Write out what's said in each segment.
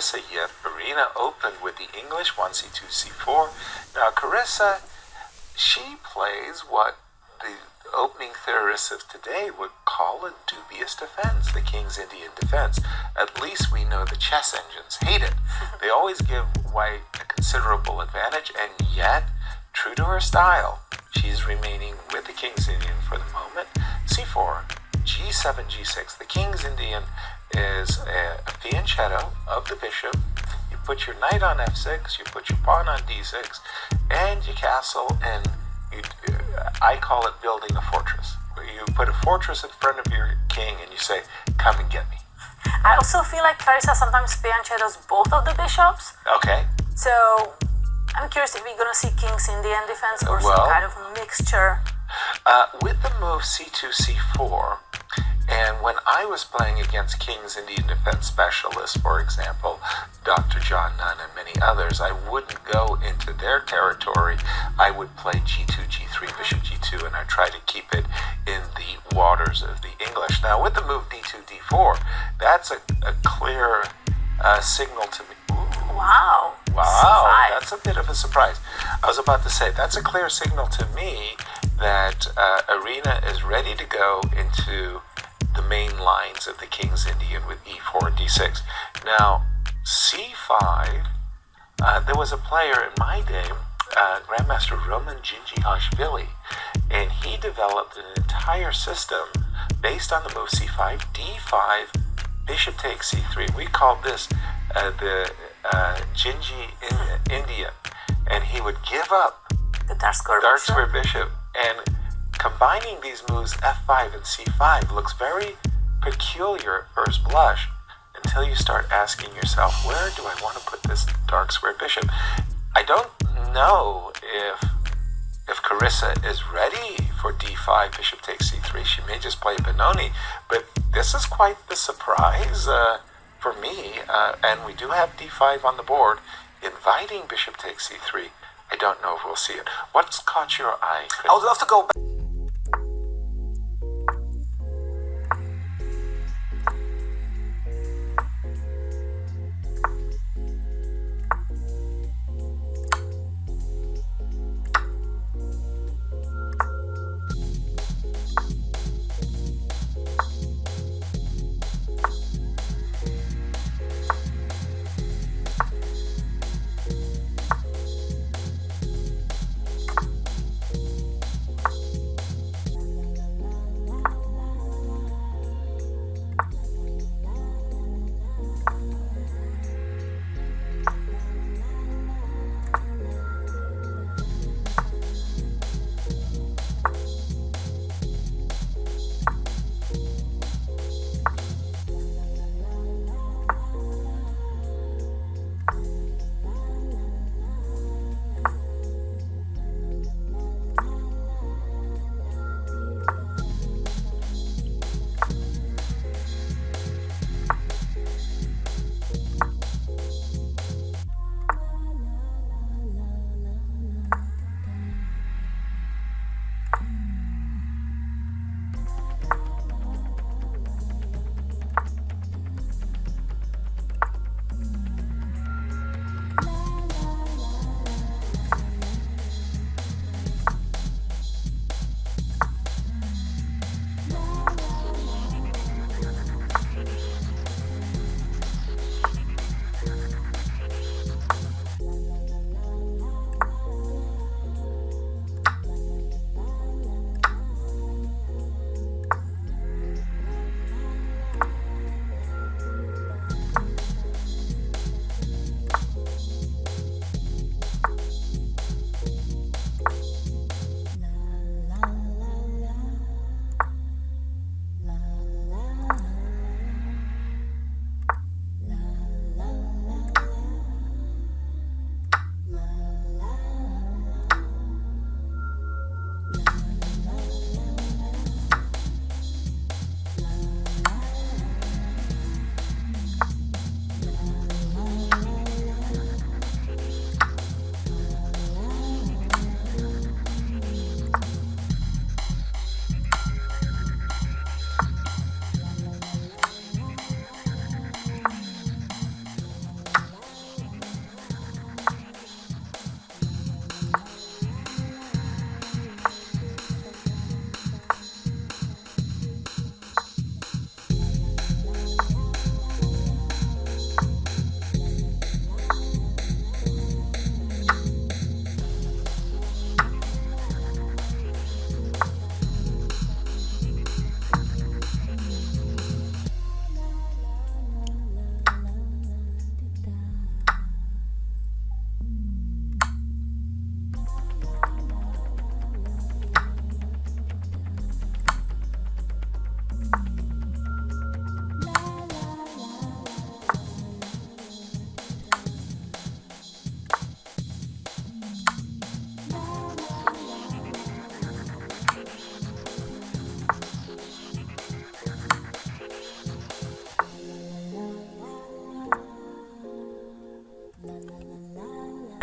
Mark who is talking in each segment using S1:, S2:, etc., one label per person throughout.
S1: Carissa Yip. Irina opened with the English 1c2, c4. Now Carissa, she plays what the opening theorists of today would call a dubious defense, the King's Indian defense. At least we know the chess engines hate it. They always give white a considerable advantage, and yet, true to her style, she's remaining with the King's Indian for the moment. c4, g7, g6. The King's Indian is a fianchetto of the bishop. You put your knight on f6, you put your pawn on d6, and you castle, and I call it building a fortress. You put a fortress in front of your king and you say, come and get me.
S2: I also feel like Carissa sometimes fianchettos both of the bishops.
S1: Okay.
S2: So I'm curious if we're going to see King's Indian defense or some kind of mixture.
S1: With the move c2, c4, and when I was playing against King's Indian defense specialists, for example, Dr. John Nunn and many others, I wouldn't go into their territory. I would play g2, g3, bishop g2, and I try to keep it in the waters of the English. Now, with the move d2, d4, that's a clear signal to me. Ooh.
S2: Wow.
S1: Wow,
S2: C5.
S1: that's a bit of a surprise. I was about to say, that's a clear signal to me that Irina is ready to go into the main lines of the King's Indian with e4 and d6. Now, c5, there was a player in my day, Grandmaster Roman Djindjiashvili, and he developed an entire system based on the move c5, d5, bishop takes c3. We called this the Djindji Indian, and he would give up
S2: The dark
S1: square bishop, and combining these moves f5 and c5 looks very peculiar at first blush until you start asking yourself, where do I want to put this dark square bishop? I don't know if Carissa is ready for d5, bishop takes c3. She may just play Benoni, but this is quite the surprise for me, and we do have d5 on the board, inviting bishop takes c3. I don't know if we'll see it. What's caught your eye, Chris?
S3: I would love to go back.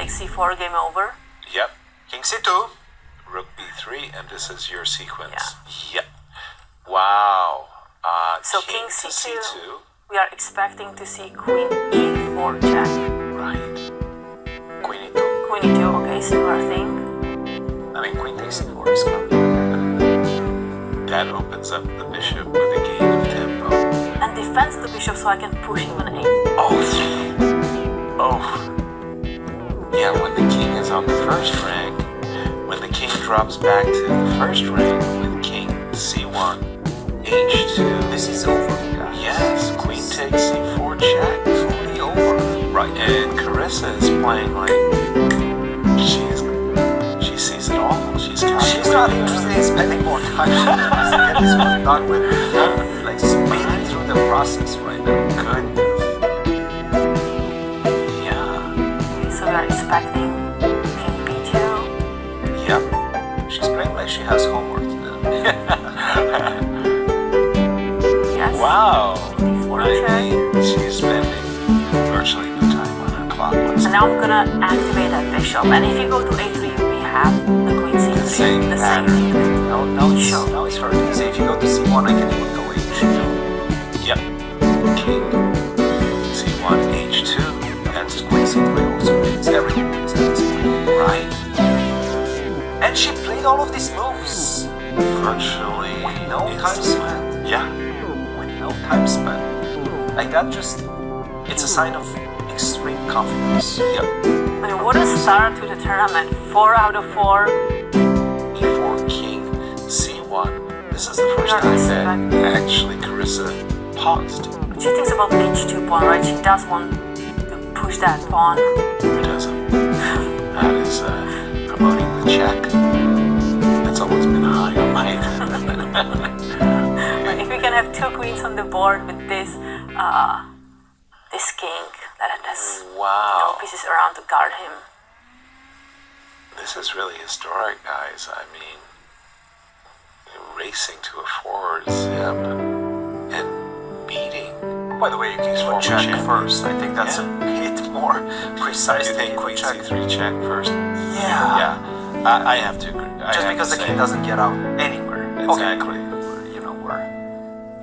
S2: takes c4, game over.
S1: Yep.
S3: King c2.
S1: Rook b3, and this is your sequence. Yep. Wow.
S2: So
S1: king
S2: king
S1: to
S2: c2. We are expecting to see queen e4 check.
S1: Right.
S3: Queen e2.
S2: Queen e2, okay, similar thing.
S3: I mean, queen takes c4 is coming.
S1: That opens up the bishop with a gain of tempo.
S2: And defends the bishop so I can push even a.
S1: Oh. Yeah, when the king is on the first rank, when the king drops back to the first rank with king c1, h2.
S3: This is over.
S1: Yes, queen takes c4 check.
S3: Fully over.
S1: Right, and Carissa is playing like she sees it all. She's
S3: not interested in spending more time. She wants to get this one done with. Like speeding through the process right now.
S1: Good. Yeah.
S2: Okay, so we are expecting king b2.
S1: Yep.
S3: She's playing like she has homework to do.
S2: Yes.
S1: Wow.
S2: d4
S1: I
S2: check.
S1: mean, she's spending virtually no time on her clock.
S2: And now I'm gonna activate that bishop. And if you go to a3, we have the queen c3.
S1: The same pattern.
S3: Now it's hurting. So if you go to c1, I can even go h2.
S1: Yep. King c1, h2.
S3: And queen c3 also means everything makes sense.
S1: Right.
S3: And she played all of these moves
S1: Virtually.
S3: with no time spent.
S1: Yeah.
S3: With no time spent. Like that just, it's a sign of extreme confidence.
S1: Yep.
S2: I mean, what a start to the tournament. 4 out of 4.
S1: e4, king c1. This is the first time that actually Carissa paused.
S2: She thinks about h2 pawn, right? She does want to push that pawn.
S1: Who doesn't? That is promoting the check. That's always been high on my
S2: If we can have 2 queens on the board with this king that has no
S1: Wow.
S2: pieces around to guard him.
S1: This is really historic, guys. I mean, racing to a forward zip and beating.
S3: By the way, you can
S1: Former
S3: check
S1: champ.
S3: first. I think that's a bit more precise.
S1: You think
S3: than
S1: queen
S3: check.
S1: c3 check first?
S3: Yeah.
S1: Yeah, I have to agree. I
S3: Just
S1: have
S3: because
S1: to
S3: the
S1: say-
S3: king doesn't get out anywhere.
S1: Exactly.
S3: Okay, you know, we're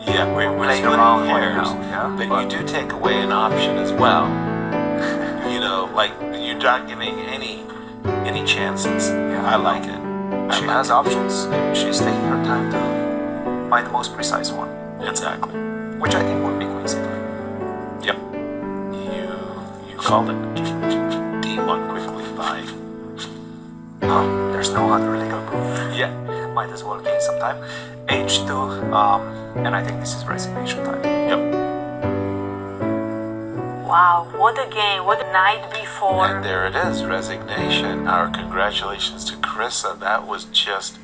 S1: Yeah, we're
S3: playing
S1: splitting
S3: around
S1: hairs,
S3: right now, yeah?
S1: but you do take away an option as well. You know, like you're not giving any chances.
S3: Yeah.
S1: I like it.
S3: She has options. She's taking her time to find the most precise one,
S1: Exactly.
S3: which I think would be queen c3.
S1: Yep. You called it. D1 quickly by.
S3: There's no other legal proof.
S1: Yeah.
S3: Might as well gain some time. h2, and I think this is resignation time.
S1: Yep.
S2: Wow, what a game. What a night before.
S1: And there it is, resignation. Our congratulations to Carissa. That was just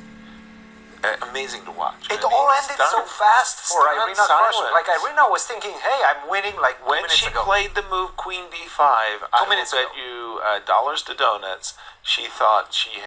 S1: amazing to watch.
S3: It all ended so fast for
S1: stunned
S3: Irina Krush.
S1: silence.
S3: Like Irina was thinking, "Hey, I'm winning." Like
S1: When
S3: minutes
S1: she
S3: ago.
S1: played the move Queen B5, I will
S3: minutes
S1: bet
S3: ago.
S1: you dollars to donuts, she thought she